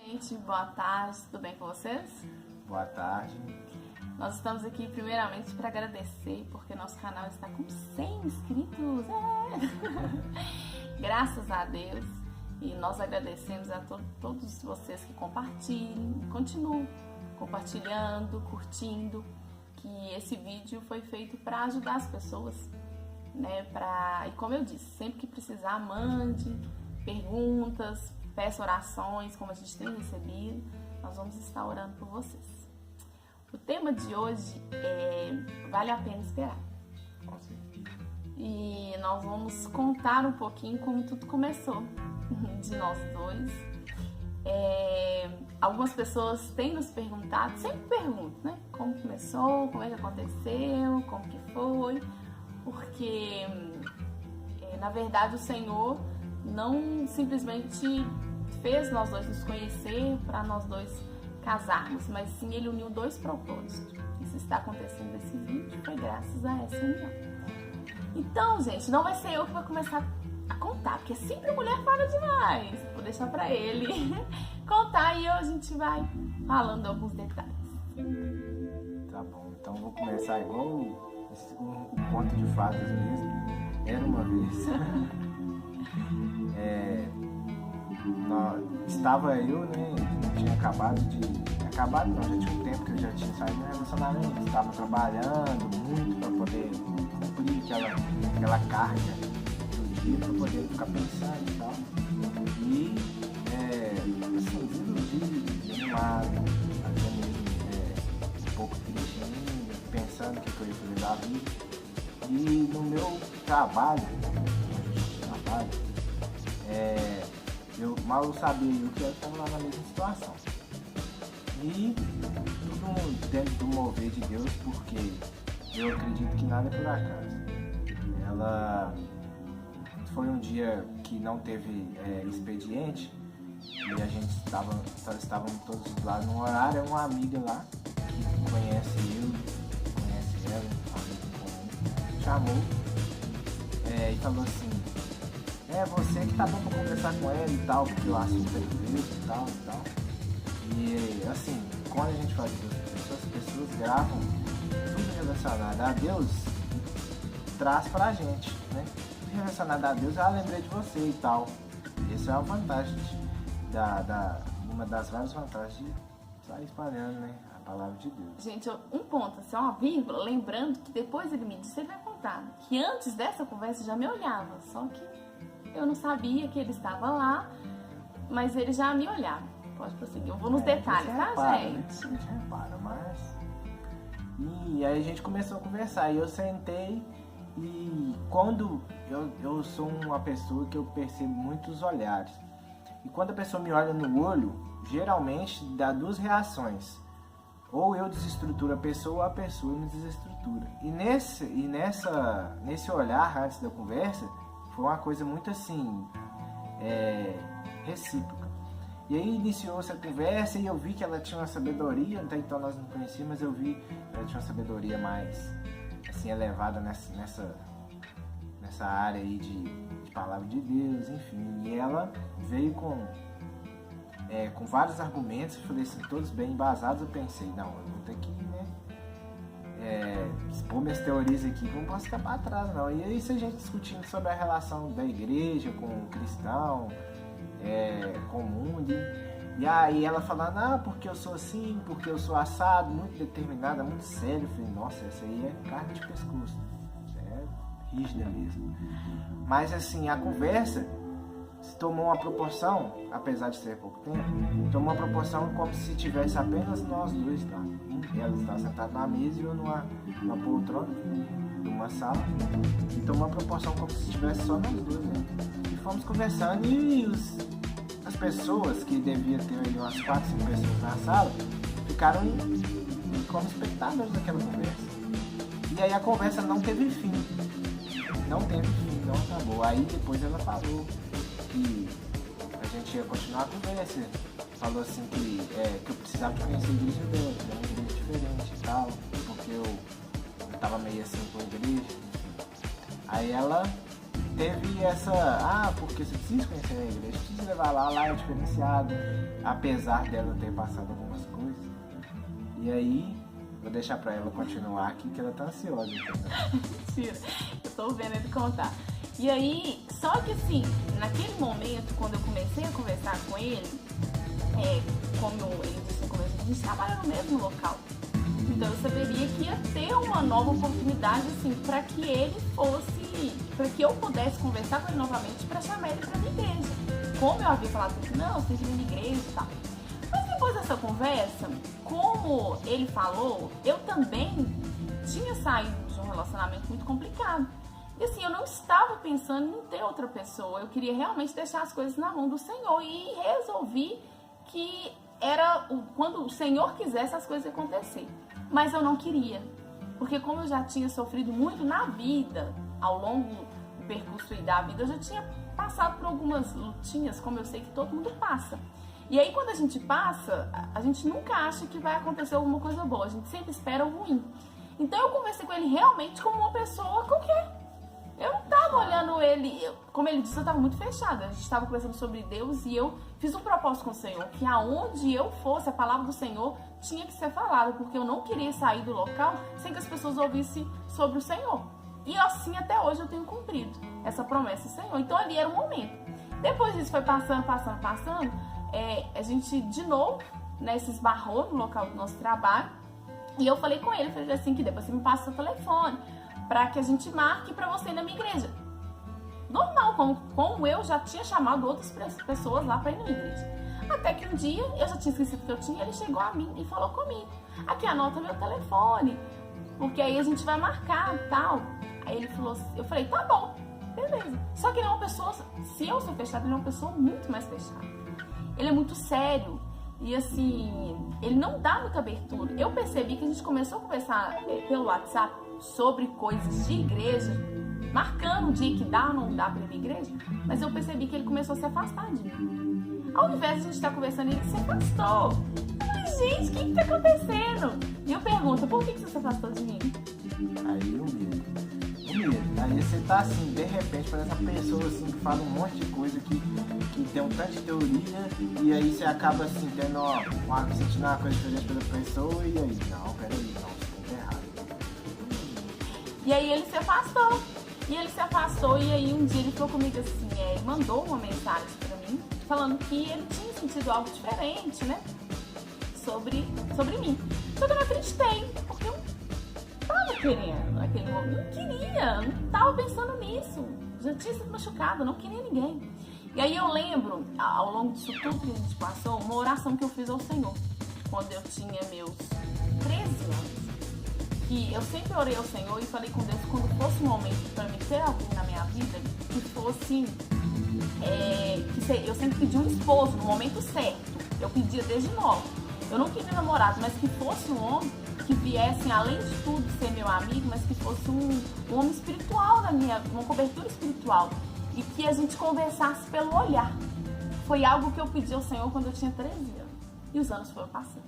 Gente, boa tarde, tudo bem com vocês? Boa tarde. Nós estamos aqui primeiramente para agradecer porque nosso canal está com 100 inscritos. Graças a Deus. E nós agradecemos a todos vocês que compartilhem, continuem compartilhando, curtindo, que esse vídeo foi feito para ajudar as pessoas, né? E como eu disse, sempre que precisar, mande perguntas, peça orações, como a gente tem recebido, nós vamos estar orando por vocês. O tema de hoje é Vale a Pena Esperar. Com certeza. E nós vamos contar um pouquinho como tudo começou de nós dois. Algumas pessoas têm nos perguntado, sempre perguntam, né? Como começou, como é que aconteceu, como que foi, porque na verdade o Senhor não simplesmente fez nós dois nos conhecer para nós dois casarmos, mas sim Ele uniu dois propósitos. Isso está acontecendo nesse vídeo, foi graças a essa união. Então, gente, não vai ser eu que vou começar a contar, porque sempre a mulher fala demais. Vou deixar para ele contar e a gente vai falando alguns detalhes. Tá bom, então vou começar igual um conto de fadas mesmo. Era uma vez. Estava eu, né? Tinha acabado não, já tinha um tempo que eu já tinha saído do relacionamento. Estava trabalhando muito para poder cumprir aquela carga do dia, para poder ficar pensando e tal. E assim, desiludido, desanimado, até mesmo um pouco triste ainda, pensando o que eu ia fazer da vida. E no meu trabalho, eu mal sabia eu que eu estava lá na mesma situação. E tudo dentro do mover de Deus, porque eu acredito que nada é por acaso. Foi um dia que não teve expediente e a gente estávamos todos lá no horário. Uma amiga lá que conhece ela, uma amiga em comum, chamou e falou assim: você que tá bom pra conversar com ela e tal, porque o assunto é Deus e tal. E assim, quando a gente faz isso, as pessoas gravam tudo relacionado a Deus e traz pra gente, né? Tudo relacionado a Deus, lembrei de você e tal. Essa é a vantagem uma das várias vantagens de estar espalhando, né, a palavra de Deus. Gente, um ponto, assim, uma vírgula, lembrando que depois ele me disse, ele vai contar, que antes dessa conversa já me olhava, só que eu não sabia que ele estava lá, mas ele já me olhava. Pode prosseguir, eu vou nos detalhes, tá, gente? Né? A gente repara, mas... E aí a gente começou a conversar, e eu sentei, e quando eu sou uma pessoa que eu percebo muitos olhares, e quando a pessoa me olha no olho, geralmente dá duas reações: ou eu desestruturo a pessoa, ou a pessoa me desestrutura. E nesse olhar antes da conversa, foi uma coisa muito assim, recíproca. E aí iniciou-se a conversa e eu vi que ela tinha uma sabedoria, até então nós não conhecíamos, mas eu vi que ela tinha uma sabedoria mais assim, elevada nessa área aí de palavra de Deus, enfim. E ela veio com vários argumentos, eu falei assim, todos bem embasados. Eu pensei, não, eu vou ter que, expor minhas teorias aqui, não posso ficar para trás não. E aí a gente discutindo sobre a relação da igreja com o cristão, com o mundo, e aí ela falando, porque eu sou assim, porque eu sou assado, muito determinada, muito sério. Eu falei, nossa, essa aí é carne de pescoço, rígida mesmo. Mas assim, a conversa se tomou uma proporção, apesar de ser pouco tempo, tomou uma proporção como se tivesse apenas nós dois lá. Ela estava sentada na mesa e eu numa poltrona, numa sala, e tomou uma proporção como se estivesse só nós dois, né? E fomos conversando, e as pessoas, que devia ter aí umas 4, 5 pessoas na sala, ficaram como espectadores daquela conversa. E aí a conversa não teve fim, não acabou. Aí depois ela falou que a gente ia continuar a conversa, falou assim que eu precisava de conhecer a igreja dela, que era uma igreja diferente e tal, porque eu tava meio assim com a igreja. Aí ela teve essa, porque você precisa conhecer a igreja, precisa levar lá é diferenciado, apesar dela ter passado algumas coisas. E aí, vou deixar pra ela continuar aqui, que ela tá ansiosa. Mentira, eu tô vendo ele contar. E aí, só que assim, naquele momento, quando eu comecei a conversar com ele, como ele disse no começo, a gente trabalha no mesmo local. Então eu saberia que ia ter uma nova oportunidade, assim, para que ele fosse, para que eu pudesse conversar com ele novamente, para chamar ele para minha igreja. Como eu havia falado com ele, não, seja minha igreja e tal. Mas depois dessa conversa, como ele falou, eu também tinha saído de um relacionamento muito complicado. E assim, eu não estava pensando em ter outra pessoa, eu queria realmente deixar as coisas na mão do Senhor e resolvi que era quando o Senhor quisesse as coisas acontecer. Mas eu não queria, porque como eu já tinha sofrido muito na vida, ao longo do percurso da vida, eu já tinha passado por algumas lutinhas, como eu sei que todo mundo passa. E aí quando a gente passa, a gente nunca acha que vai acontecer alguma coisa boa, a gente sempre espera o ruim. Então eu conversei com ele realmente como uma pessoa qualquer. Eu não estava olhando ele, como ele disse, eu estava muito fechada. A gente estava conversando sobre Deus e eu fiz um propósito com o Senhor, que aonde eu fosse, a palavra do Senhor tinha que ser falada, porque eu não queria sair do local sem que as pessoas ouvissem sobre o Senhor. E assim até hoje eu tenho cumprido essa promessa do Senhor. Então ali era o momento. Depois disso foi passando, a gente de novo, né, se esbarrou no local do nosso trabalho. E eu falei com ele, falei assim, que depois você me passa seu telefone, para que a gente marque para você ir na minha igreja. Normal, como eu já tinha chamado outras pessoas lá para ir na minha igreja. Até que um dia, eu já tinha esquecido que eu tinha, ele chegou a mim e falou comigo. Aqui, anota meu telefone, porque aí a gente vai marcar e tal. Aí ele falou, eu falei, tá bom, beleza. Só que ele é uma pessoa, se eu sou fechada, ele é uma pessoa muito mais fechada. Ele é muito sério. E assim, ele não dá muita abertura. Eu percebi que a gente começou a conversar pelo WhatsApp sobre coisas de igreja, marcando o dia que dá ou não dá pra ir na igreja, mas eu percebi que ele começou a se afastar de mim. Ao invés de a gente estar conversando, ele se afastou. Eu falei, gente, o que tá acontecendo? E eu pergunto, por que você se afastou de mim? Aí o medo. Aí você tá assim, de repente, parece uma pessoa assim, que fala um monte de coisa que tem um tanto de teoria, e aí você acaba assim, sentindo uma coisa diferente pela pessoa, e aí, não, peraí, não, você tá errado. E aí ele se afastou, e aí um dia ele falou comigo assim, ele mandou uma mensagem pra mim, falando que ele tinha sentido algo diferente, né, sobre mim. Só que eu não acreditei, porque eu tava querendo naquele momento, não queria, não tava pensando nisso, já tinha sido machucada, não queria ninguém. E aí eu lembro, ao longo disso tudo que a gente passou, uma oração que eu fiz ao Senhor, quando eu tinha meus 13 anos, que eu sempre orei ao Senhor e falei com Deus, quando fosse um momento para me ter alguém na minha vida, que fosse, eu sempre pedi um esposo no momento certo, eu pedia desde novo, eu não queria namorado, mas que fosse um homem que viesse, além de tudo, ser meu amigo, mas que fosse um homem espiritual uma cobertura espiritual, e que a gente conversasse pelo olhar. Foi algo que eu pedi ao Senhor quando eu tinha 13 anos. E os anos foram passando.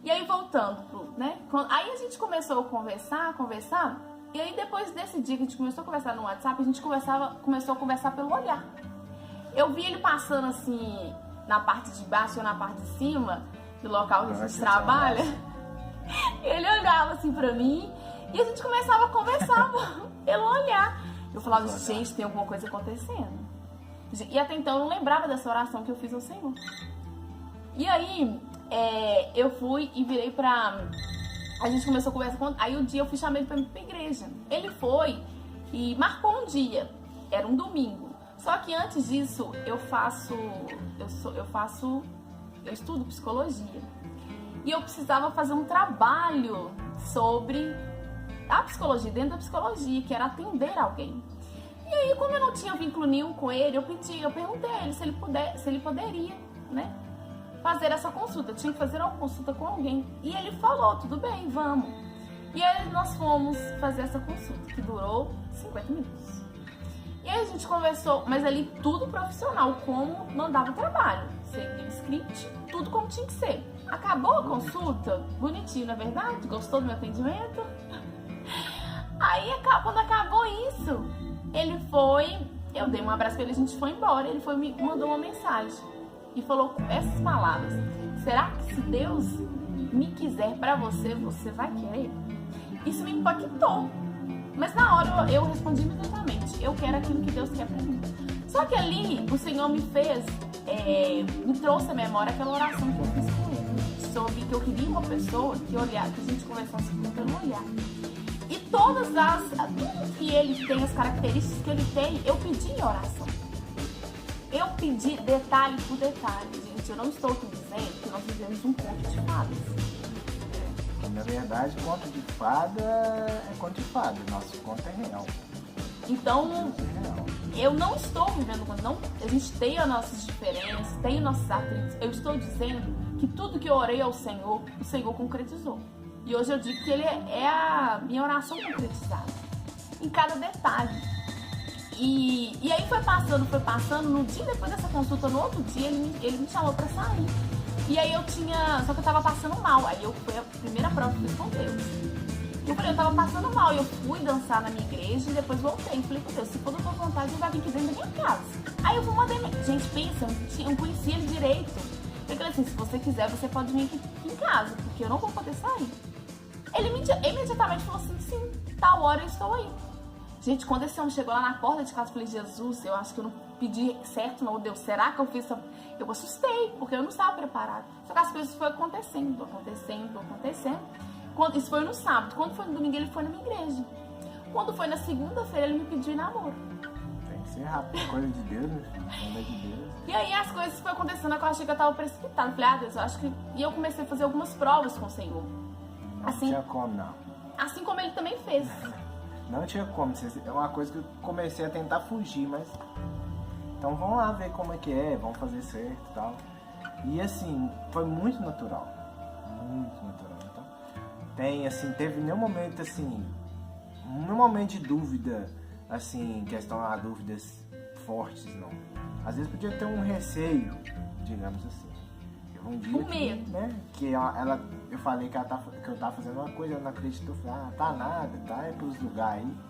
E aí voltando, né? Aí a gente começou a conversar. E aí depois desse dia que a gente começou a conversar no WhatsApp, a gente começou a conversar pelo olhar. Eu vi ele passando assim, na parte de baixo ou na parte de cima, do local que a gente trabalha. Ele olhava assim pra mim e a gente começava a conversar pelo olhar. Eu falava, gente, tem alguma coisa acontecendo. E até então eu não lembrava dessa oração que eu fiz ao Senhor. E aí, eu fui e virei pra... A gente começou a conversar. Aí um dia eu fui chamar ele pra ir pra igreja. Ele foi e marcou um dia. Era um domingo. Só que antes disso, eu estudo psicologia. E eu precisava fazer um trabalho sobre a psicologia, dentro da psicologia, que era atender alguém. E aí, como eu não tinha vínculo nenhum com ele, eu perguntei a ele se ele poderia, né, fazer essa consulta. Eu tinha que fazer uma consulta com alguém. E ele falou, tudo bem, vamos. E aí nós fomos fazer essa consulta, que durou 50 minutos. E aí a gente conversou, mas ali tudo profissional, como mandava o trabalho. Seguia o script, tudo como tinha que ser. Acabou a consulta, bonitinho, não é verdade? Gostou do meu atendimento? Aí, quando acabou isso, ele foi Eu dei um abraço pra ele, a gente foi embora. Ele me mandou uma mensagem e falou essas palavras: será que se Deus me quiser pra você, você vai querer? Isso me impactou. Mas na hora eu respondi imediatamente: eu quero aquilo que Deus quer pra mim. Só que ali o Senhor me fez, me trouxe à memória aquela oração que eu fiz com ele, sobre que eu queria uma pessoa que olhasse, que a gente conversasse pelo olhar. E tudo que ele tem, as características que ele tem, eu pedi em oração. Eu pedi detalhe por detalhe, gente. Eu não estou aqui dizendo que nós vivemos um conto de fadas. Na verdade, conto de fada é conto de fada. Nosso conto é real. Então, eu não estou vivendo conto. Não, a gente tem as nossas diferenças, tem os nossos atritos. Eu estou dizendo que tudo que eu orei ao Senhor, o Senhor concretizou. E hoje eu digo que ele é a minha oração concretizada. Em cada detalhe. E aí foi passando. No dia depois dessa consulta, no outro dia, ele me chamou pra sair. E aí só que eu tava passando mal. Aí foi a primeira prova que eu fiz com Deus. Eu falei, eu tava passando mal. Eu fui dançar na minha igreja e depois voltei. Falei, com Deus, se for da tua vontade, ele vai vir aqui dentro da minha casa. Aí eu mandei, gente, pensa, eu não conhecia ele direito. Eu falei assim, se você quiser, você pode vir aqui em casa, porque eu não vou poder sair. Ele imediatamente falou assim, sim, tal hora eu estou aí. Gente, quando esse homem chegou lá na porta de casa, eu falei, Jesus, eu acho que eu não pedi certo, não, Deus, será que eu fiz essa... Eu assustei, porque eu não estava preparada. Só que as coisas foram acontecendo. Isso foi no sábado. Quando foi no domingo, ele foi na minha igreja. Quando foi na segunda-feira, ele me pediu namoro. Tem que ser rápido, coisa de Deus, né? Coisa de Deus. E aí as coisas foram acontecendo, eu achei que eu estava precipitada. Falei, Deus, eu acho que... E eu comecei a fazer algumas provas com o Senhor. Não tinha como, não. Assim como ele também fez. Não tinha como. É uma coisa que eu comecei a tentar fugir, mas... Então vamos lá ver como é que é, vamos fazer certo e tal. E assim, foi muito natural. Muito natural. Então, teve nenhum momento de dúvida, assim, questão de dúvidas fortes, não. Às vezes podia ter um receio, digamos assim. Um dia que eu falei que eu tava fazendo uma coisa, ela não acreditou, eu falei, tá nada, tá, é pros lugares aí.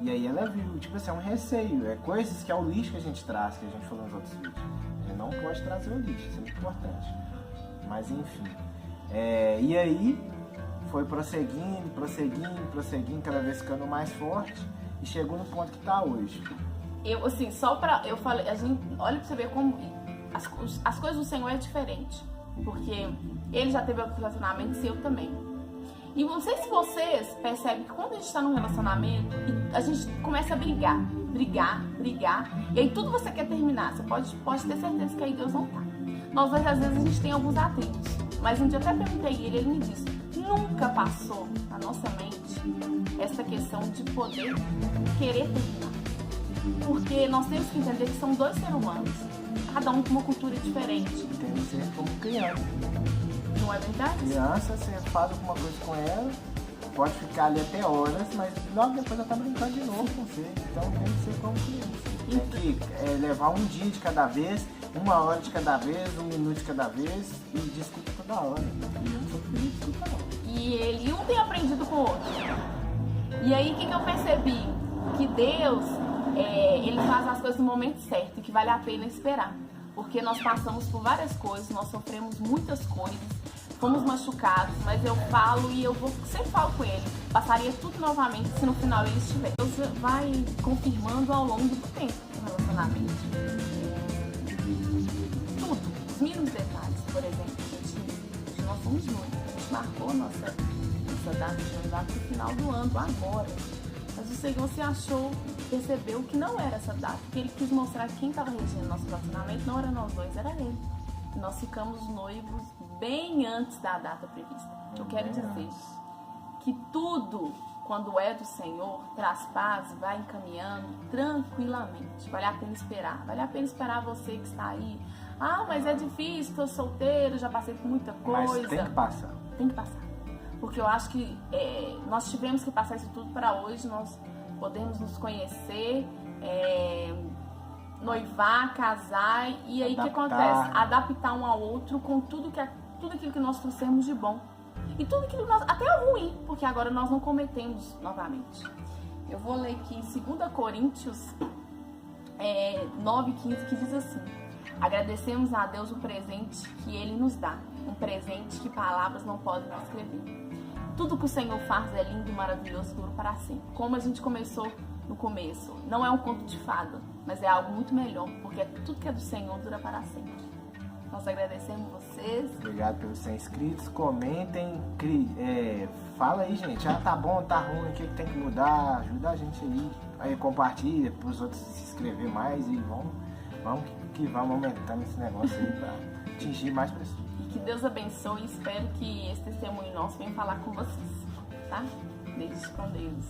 E aí ela viu, tipo assim, é um receio, é coisas que é o lixo que a gente traz, que a gente falou nos outros vídeos. A gente não pode trazer o lixo, isso é muito importante. Mas enfim. E aí foi prosseguindo, cada vez ficando mais forte e chegou no ponto que tá hoje. Eu falei, a gente, olha pra você ver como as coisas do Senhor é diferente. Porque ele já teve outro relacionamento e eu também. E não sei se vocês percebem que quando a gente está num relacionamento, a gente começa a brigar. E aí tudo você quer terminar. Você pode ter certeza que aí Deus não tá. Nós às vezes a gente tem alguns atritos. Mas um dia eu até perguntei ele me disse, nunca passou na nossa mente essa questão de poder querer terminar. Porque nós temos que entender que são dois seres humanos, cada um com uma cultura diferente. Tem que ser como criança. Não é verdade? Criança, você faz alguma coisa com ela, pode ficar ali até horas, mas logo depois ela tá brincando de novo com você. Então tem que ser como criança. Tem que levar um dia de cada vez, 1 hora de cada vez, 1 minuto de cada vez e discuta toda hora. E eu não sou filho de discuta não. E um tem aprendido com o outro. E aí o que eu percebi? Que Deus, ele faz as coisas no momento certo e que vale a pena esperar. Porque nós passamos por várias coisas, nós sofremos muitas coisas, fomos machucados, mas eu falo e sempre falo com ele, passaria tudo novamente se no final ele estiver. Deus vai confirmando ao longo do tempo o relacionamento. Tudo, os mínimos detalhes, por exemplo, nós fomos noivos, a gente marcou nossa data de noivado no final do ano, agora. Mas o Senhor percebeu que não era essa data, porque ele quis mostrar que quem estava regendo nosso relacionamento não era nós dois, era ele. E nós ficamos noivos bem antes da data prevista. Eu quero dizer que tudo, quando é do Senhor, traz paz, vai encaminhando tranquilamente. Vale a pena esperar você que está aí. Ah, mas é difícil, estou solteiro, já passei por muita coisa. Mas tem que passar. Tem que passar. Porque eu acho que nós tivemos que passar isso tudo para hoje, nós podemos nos conhecer, noivar, casar, e aí o que acontece? Adaptar um ao outro com tudo aquilo que nós trouxemos de bom. E tudo aquilo, até o ruim, porque agora nós não cometemos novamente. Eu vou ler aqui em 2 Coríntios 9:15, que diz assim: agradecemos a Deus o presente que Ele nos dá, um presente que palavras não podem descrever. Tudo que o Senhor faz é lindo, maravilhoso, duro para sempre. Como a gente começou no começo, não é um conto de fada, mas é algo muito melhor, porque tudo que é do Senhor dura para sempre. Nós agradecemos vocês. Obrigado pelos 100 inscritos. Comentem, fala aí, gente. Tá bom, tá ruim, o que tem que mudar? Ajuda a gente aí. Aí compartilha para os outros se inscrever mais e vamos aumentando esse negócio aí para atingir mais pessoas. E que Deus abençoe e espero que esse testemunho nosso venha falar com vocês, tá? Beijo com Deus.